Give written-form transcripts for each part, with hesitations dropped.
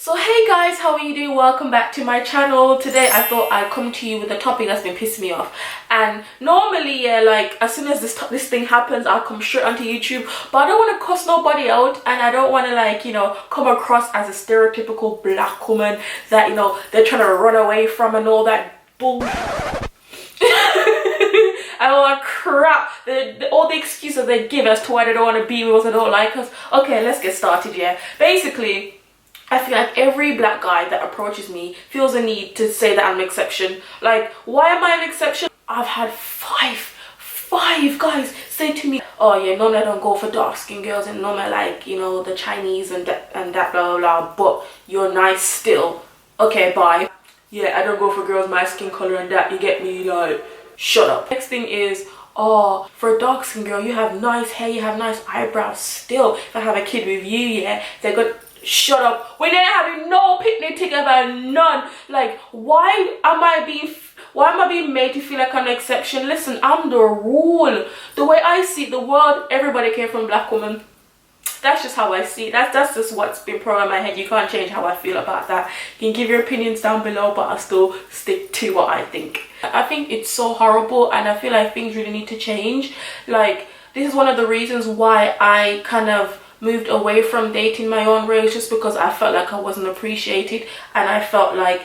So hey guys, how are you doing? Welcome back to my channel. Today I thought I'd come to you with a topic that's been pissing me off. And normally, yeah, like as soon as this thing happens, I'll come straight onto YouTube. But I don't want to cuss nobody out, and I don't want to, like, you know, come across as a stereotypical black woman that, you know, they're trying to run away from and all that bull. And all that crap, all the excuses they give as to why they don't want to be with us, they don't like us. Okay, let's get started. Yeah, basically, I feel like every black guy that approaches me feels a need to say that I'm an exception. Like, why am I an exception? I've had five guys say to me, oh yeah, no, I don't go for dark skinned girls, and no, I like, you know, the Chinese and that blah blah blah, but you're nice still. Okay, bye. Yeah, I don't go for girls my skin color and that, you get me? Like, shut up. Next thing is, oh, for a dark skin girl, you have nice hair, you have nice eyebrows still. If I have a kid with you, yeah, they're good. Shut up. When they're having no picnic together, none. Like, why am I being made to feel like I'm an exception? Listen, I'm the rule. The way I see the world, everybody came from black women. That's just how I see it. That's just what's been programmed in my head. You can't change how I feel about that. You can give your opinions down below, but I'll still stick to what I think. I think it's so horrible, and I feel like things really need to change. Like, this is one of the reasons why I kind of moved away from dating my own race, just because I felt like I wasn't appreciated, and I felt like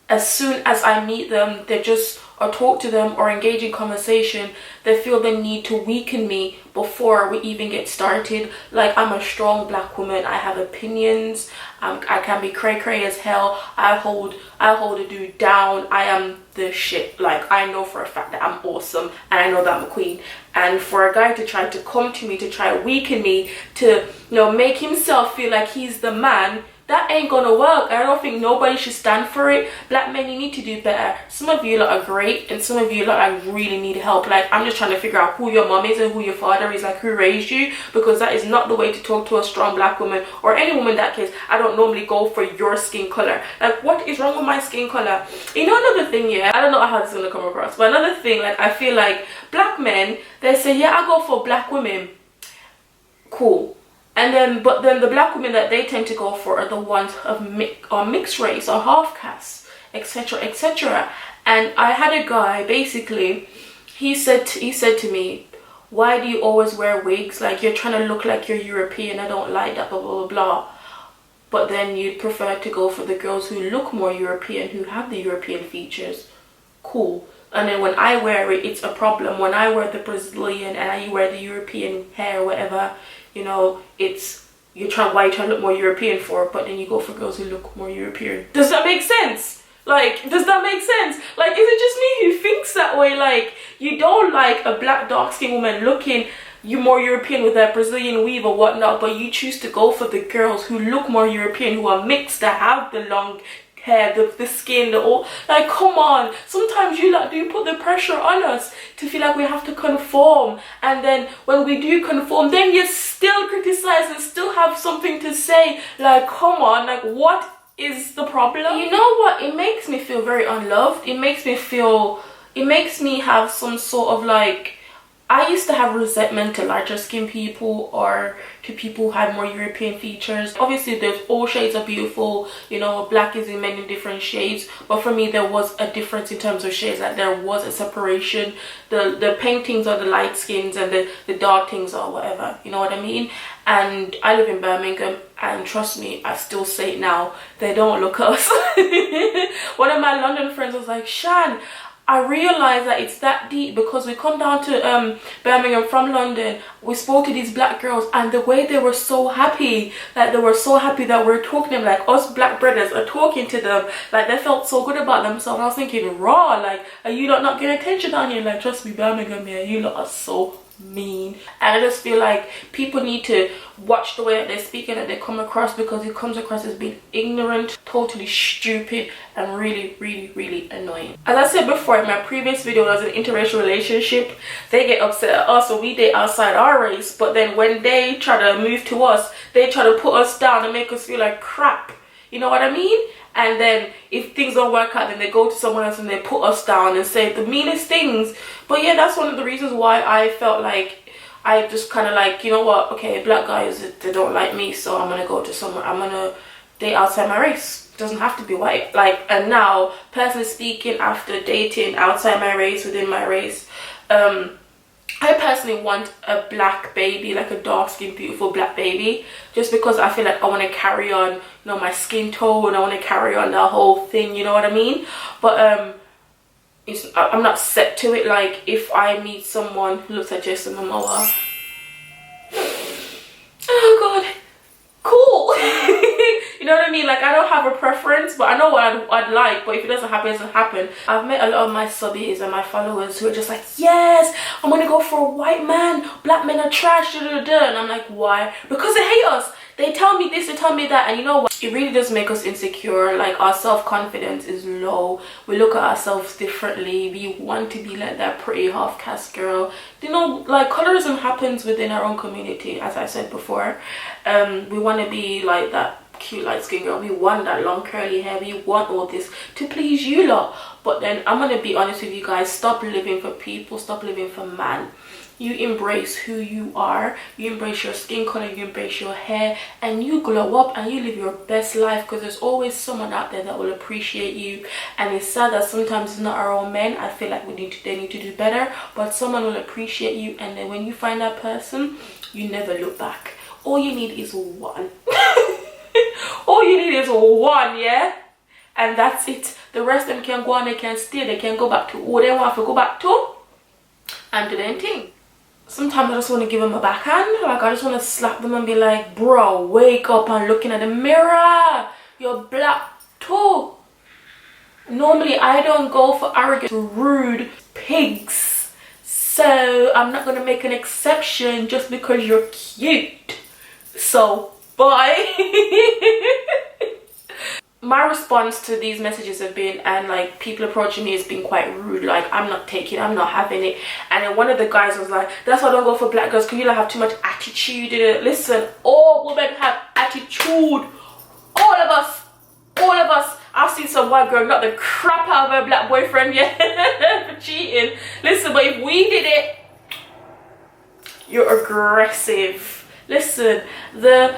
as soon as I meet them, they just, or talk to them or engage in conversation, they feel the need to weaken me before we even get started. Like, I'm a strong black woman, I have opinions, I can be cray as hell, I hold a dude down, I am the shit. Like, I know for a fact that I'm awesome, and I know that I'm a queen. And for a guy to try to come to me, to try to weaken me, to, you know, make himself feel like he's the man, that ain't gonna work. I don't think nobody should stand for it. Black men, you need to do better. Some of you lot are great, and some of you lot, I really need help. Like, I'm just trying to figure out who your mom is and who your father is, like who raised you, because that is not the way to talk to a strong black woman, or any woman in that case. I don't normally go for your skin color. Like, what is wrong with my skin color? You know, another thing, yeah, I don't know how this is gonna come across, but another thing, like, I feel like black men, they say, yeah, I go for black women. Cool. And then, but then the black women that they tend to go for are the ones of mixed race or half caste, etc, etc. And I had a guy, basically, he said to me, why do you always wear wigs? Like, you're trying to look like you're European. I don't like that, blah blah blah blah. But then you'd prefer to go for the girls who look more European, who have the European features. Cool. And then when I wear it, it's a problem. When I wear the Brazilian and you wear the European hair, whatever, you know, it's, why you're trying to look more European for, but then you go for girls who look more European. Does that make sense? Like, does that make sense? Like, is it just me who thinks that way? Like, you don't like a black dark-skinned woman looking you more European with that Brazilian weave or whatnot, but you choose to go for the girls who look more European, who are mixed, that have the long hair, the skin, the all. Like, come on. Sometimes you like do put the pressure on us to feel like we have to conform, and then when we do conform, then you still criticize and still have something to say. Like, come on, like, what is the problem? You know what, it makes me feel very unloved. It makes me have some sort of, like, I used to have resentment to lighter skinned people, or to people who had more European features. Obviously, there's all shades are beautiful, you know, black is in many different shades, but for me there was a difference in terms of shades. Like, there was a separation. The paintings are the light skins and the dark things are whatever, you know what I mean? And I live in Birmingham, and trust me, I still say it now, they don't look us. One of my London friends was like, Shan, I realized that it's that deep because we come down to Birmingham from London. We spoke to these black girls, and the way they were so happy, like they were so happy that we're talking to them, like us black brothers are talking to them, like they felt so good about themselves. I was thinking, raw, like, are you not getting attention down here? Like, trust me, Birmingham, yeah, you lot are so mean. And I just feel like people need to watch the way that they speak and that they come across, because it comes across as being ignorant, totally stupid, and really annoying. As I said before in my previous video, there was an interracial relationship. They get upset at us, so we date outside our race, but then when they try to move to us, they try to put us down and make us feel like crap. You know what I mean? And then if things don't work out, then they go to someone else and they put us down and say the meanest things. But yeah, that's one of the reasons why I felt like I just kind of like, you know what, okay, black guys, they don't like me, so I'm gonna go to somewhere, I'm gonna they outside my race. Doesn't have to be white. Like, and now, personally speaking, after dating outside my race, within my race, I personally want a black baby, like a dark-skinned, beautiful black baby, just because I feel like I want to carry on, you know, my skin tone. I want to carry on the whole thing, you know what I mean? But I'm not set to it. Like, if I meet someone who looks like Jason Momoa, oh god, cool. You know what I mean? Like, I don't have a preference, but I know what I'd like. But if it doesn't happen, it doesn't happen. I've met a lot of my subbies and my followers who are just like, yes, I'm gonna go for a white man, black men are trash, da, da, da. And I'm like, why? Because they hate us. They tell me this, they tell me that. And you know what? It really does make us insecure. Like, our self-confidence is low. We look at ourselves differently. We want to be like that pretty half-caste girl. You know, like, colorism happens within our own community, as I said before. We want to be like that cute light skin girl. We want that long curly hair. We want all this to please you lot. But then I'm gonna be honest with you guys, stop living for people, stop living for man. You embrace who you are, you embrace your skin color, you embrace your hair, and you glow up and you live your best life, because there's always someone out there that will appreciate you. And it's sad that sometimes it's not our own men. I feel like they need to do better, but someone will appreciate you, and then when you find that person, you never look back. All you need is one. All you need is one, yeah? And that's it. The rest of them can go and they can stay. They can go back to who they want to go back to and do their thing. Sometimes I just want to give them a backhand. Like, I just want to slap them and be like, bro, wake up and looking at the mirror. You're black too. Normally, I don't go for arrogant, rude pigs. So, I'm not going to make an exception just because you're cute. So, bye. My response to these messages have been, and like people approaching me has been quite rude. Like, I'm not having it. And then one of the guys was like, that's why I don't go for black girls, because you don't have too much attitude in it. Listen, all women have attitude. All of us. I've seen some white girl knock the crap out of her black boyfriend, yeah, for cheating. Listen, but if we did it, you're aggressive. Listen, the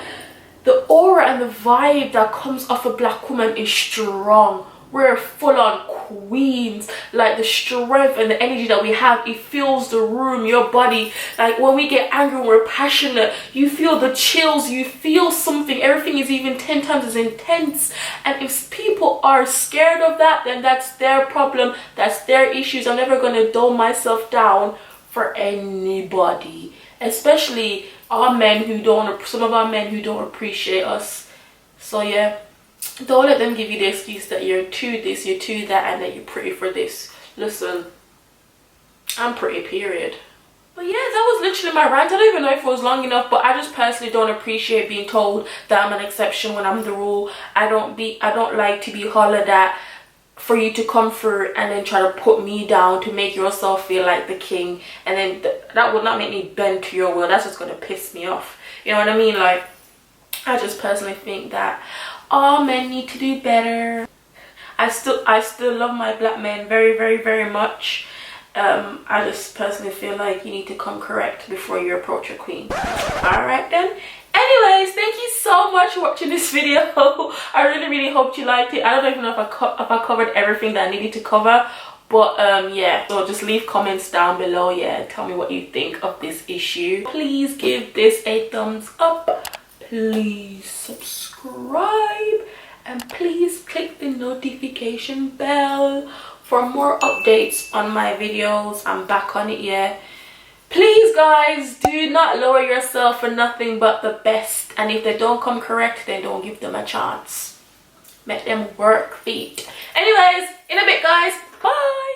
aura and the vibe that comes off a black woman is strong. We're full-on queens. Like, the strength and the energy that we have, it fills the room, your body. Like, when we get angry, we're passionate, you feel the chills, you feel something. Everything is even 10 times as intense. And if people are scared of that, then that's their problem, that's their issues. I'm never going to dull myself down for anybody, especially our men who don't, some of our men who don't appreciate us. So yeah, don't let them give you the excuse that you're too this, you're too that, and that you're pretty for this. Listen, I'm pretty, period. But yeah, that was literally my rant. I don't even know if it was long enough, but I just personally don't appreciate being told that I'm an exception when I'm the rule. I don't like to be hollered at for you to come through and then try to put me down to make yourself feel like the king, and then that would not make me bend to your will. That's just gonna piss me off, you know what I mean? Like, I just personally think that all men need to do better. I still love my black men very, very, very much. I just personally feel like you need to come correct before you approach your queen. All right then. Anyways, thank you so much for watching this video. I really hoped you liked it. I don't even know if I covered everything that I needed to cover, but yeah, so just leave comments down below. Yeah, tell me what you think of this issue. Please give this a thumbs up, please subscribe, and please click the notification bell for more updates on my videos. I'm back on it, yeah. Please guys, do not lower yourself for nothing but the best. And if they don't come correct, then don't give them a chance. Make them work feet. Anyways, in a bit guys. Bye.